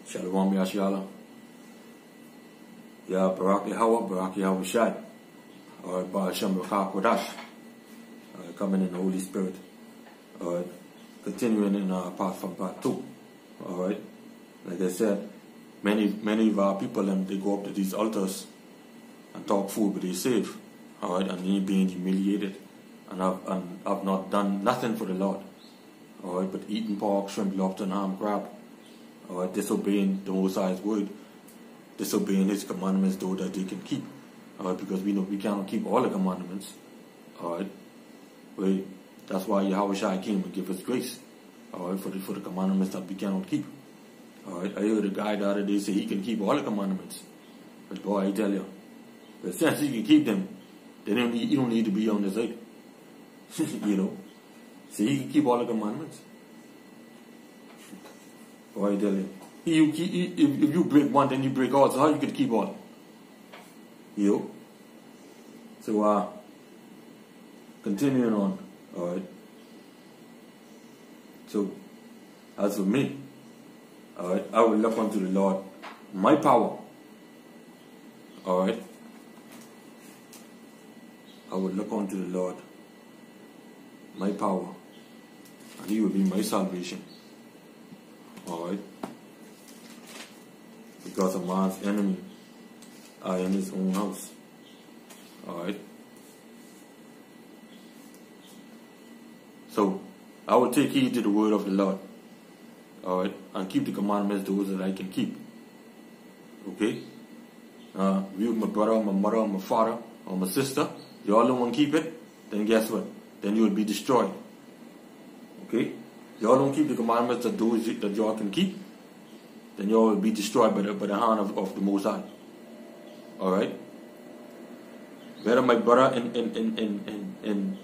Shalom YASHAWAN-BAN. Ya Barak Yahweh, Barak Yahweh Shai. Alright, Ba'ashem Rakah Kodash. Coming in the Holy Spirit. Alright, continuing in part from part 2. Alright, like I said, many of our people, they go up to these altars and talk food, but they save. Alright, and they being humiliated and have not done nothing for the Lord. Alright, but eating pork, shrimp, lobster, and ham, crab. Alright, disobeying the Most High's word, disobeying His commandments, though that they can keep. Alright, because we know we cannot keep all the commandments. Alright, that's why Yahweh Shai came and gave us grace. Alright, for the commandments that we cannot keep. Alright, I heard a guy the other day say he can keep all the commandments. But boy, I tell you, but since he can keep them, then he don't need to be on the side. You know, so he can keep all the commandments. Boy, I tell you, if you break one, then you break all. So how you could keep all? You know? So continuing on. Alright. So as for me, alright, I will look unto the Lord my power. Alright. I will look unto the Lord my power, and He will be my salvation. Alright. Because a man's enemy are in his own house. Alright. So I will take heed to the word of the Lord. Alright. And keep the commandments, those that I can keep. Okay? If you, my brother, my mother, my father, or my sister, you all don't want to keep it, then guess what? Then you will be destroyed. Okay? Y'all don't keep the commandments that those that y'all can keep, then y'all will be destroyed by the hand of the Most High. Alright? Whether my brother in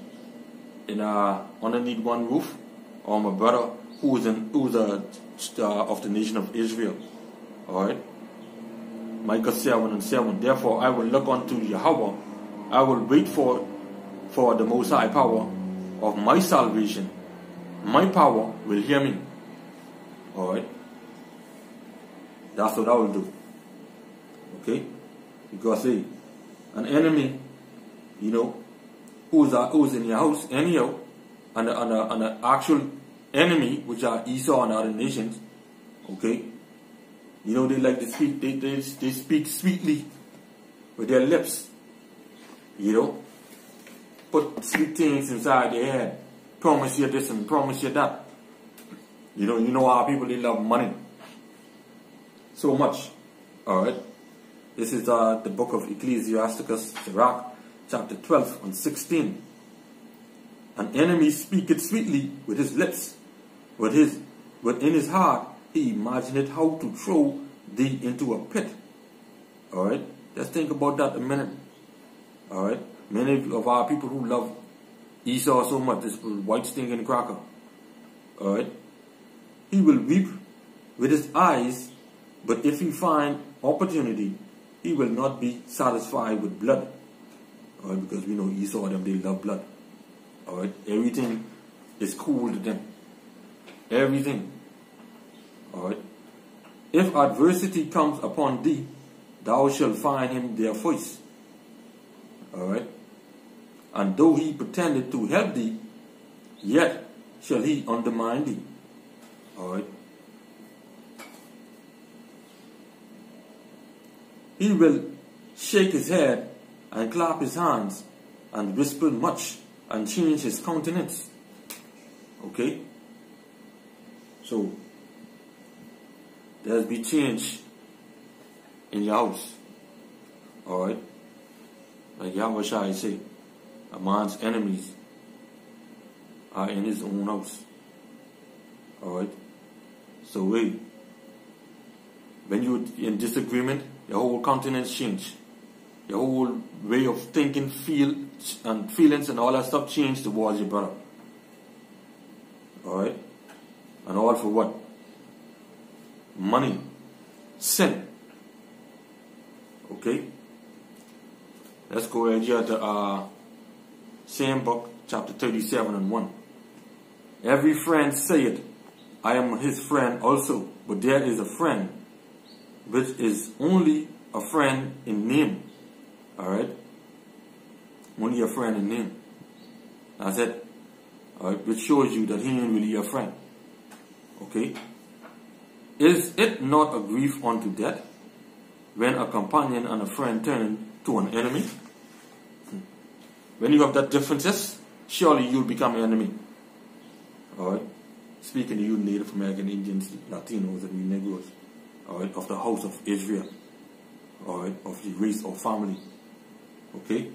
underneath one roof, or my brother who's of the nation of Israel. Alright? Micah 7:7. Therefore I will look unto Yahweh, I will wait for the Most High power of my salvation. My power will hear me. Alright? That's what I will do. Okay? Because an enemy, you know, who's in your house anyhow, and the actual enemy, which are Esau and other nations, okay? You know, they like to speak, they speak sweetly with their lips. You know? Put sweet things inside their head. Promise you this and promise you that. You know how people, they love money so much. Alright. This is the book of Ecclesiasticus, Sirach, chapter 12 and 16. An enemy speaketh sweetly with his lips, but in his heart he imagineth how to throw thee into a pit. Alright. Just think about that a minute. Alright. Many of our people who love Esau so much, this white stinking cracker. Alright. He will weep with his eyes, but if he find opportunity, he will not be satisfied with blood. Alright, because we know Esau, they love blood. Alright, everything is cool to them. Everything. Alright. If adversity comes upon thee, thou shalt find him their voice. Alright. And though he pretended to help thee, yet shall he undermine thee. Alright. He will shake his head and clap his hands and whisper much and change his countenance. Okay? So, there's be change in your house. Alright? Like Yahweh Shai say, a man's enemies are in his own house. Alright? So when you're in disagreement, your whole countenance change. Your whole way of thinking, feelings and all that stuff change towards your brother. Alright? And all for what? Money. Sin. Okay? Let's go right here to same book, chapter 37 and 1. Every friend saith, I am his friend also, but there is a friend which is only a friend in name. Alright? Only a friend in name. That's it. Alright? Which shows you that he ain't really a friend. Okay? Is it not a grief unto death when a companion and a friend turn to an enemy? When you have that differences, surely you'll become an enemy. Alright? Speaking to you Native American Indians, Latinos, and you Negroes. Alright? Of the house of Israel. Alright? Of your race or family. Okay?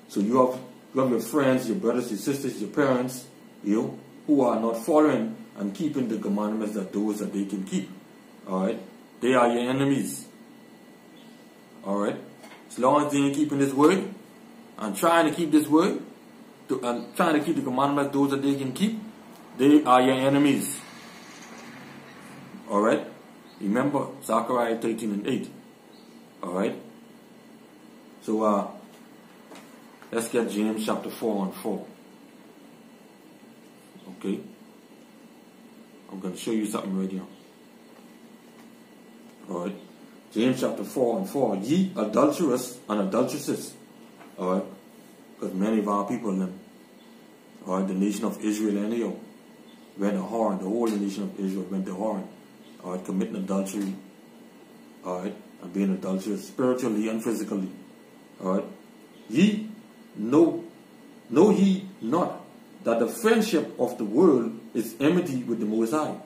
So you have your friends, your brothers, your sisters, your parents, who are not following and keeping the commandments that those that they can keep. Alright? They are your enemies. Alright? As long as they ain't keeping this word and trying to keep this word and trying to keep the commandments those that they can keep, they are your enemies. Alright? Remember Zechariah 13:8. Alright? So let's get James chapter 4:4. Okay? I'm going to show you something right here. Alright? James chapter 4:4. Ye adulterous and adulteresses. Alright? Because many of our people then, alright, the nation of Israel anyhow, went a whoring. The whole nation of Israel went a whoring. Alright? Committing adultery. Alright? And being adulterous spiritually and physically. Alright? Ye know ye not that the friendship of the world is enmity with the Most High?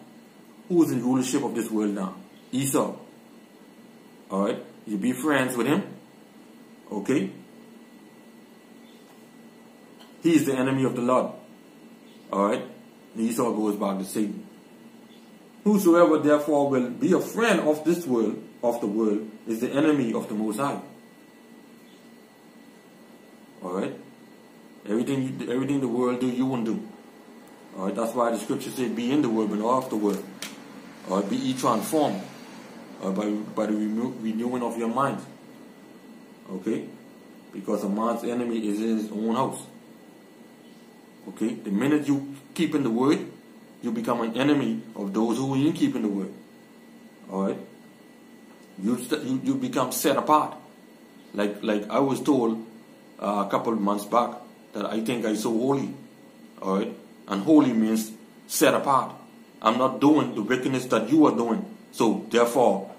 Who is in rulership of this world now? Esau. Alright? You be friends with him. Okay? He is the enemy of the Lord. Alright? And Esau goes back to Satan. Whosoever therefore will be a friend of this world, of the world, is the enemy of the Most High. Alright? Everything the world do, you won't do. Alright? That's why the scripture says, be in the world, but not of the world. Alright? Be ye transformed by the renewing of your mind. Okay? Because a man's enemy is in his own house. Okay? The minute you keep in the word, you become an enemy of those who ain't keeping the word. Alright? You become set apart. Like I was told a couple of months back that I think I'm so holy. Alright? And holy means set apart. I'm not doing the wickedness that you are doing. So therefore,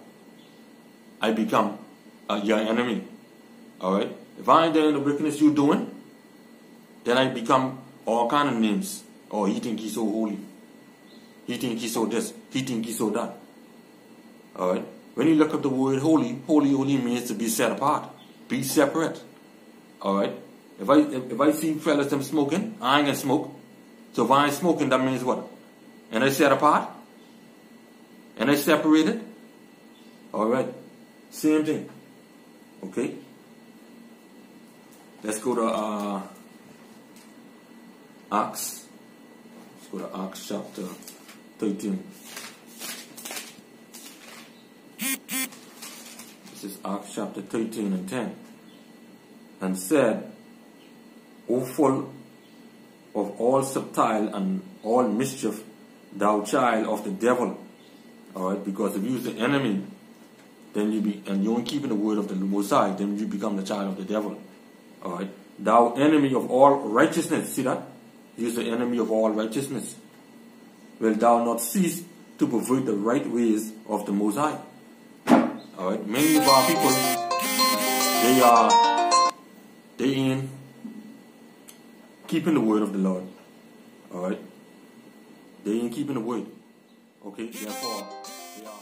I become your enemy. Alright? If I ain't doing the wickedness you're doing, then I become all kind of names. Oh, he think he's so holy. He think he's so this. He think he's so that. Alright? When you look up the word holy, holy means to be set apart. Be separate. Alright? If I see fellas them smoking, I ain't gonna smoke. So if I ain't smoking, that means what? And I set apart? And I separated? Alright. Same thing. Okay? Let's go to Acts. Let's go to Acts chapter 13. This is Acts chapter 13 and 10. And said, O full of all subtile and all mischief, thou child of the devil. Alright, because if you're the enemy, then and you ain't keeping the word of the Most High, then you become the child of the devil. Alright, thou enemy of all righteousness. See that? You're the enemy of all righteousness. Will thou not cease to pervert the right ways of the Most High? Alright, many of our people, they ain't keeping the word of the Lord. Alright? They ain't keeping the word. Okay? Therefore, they are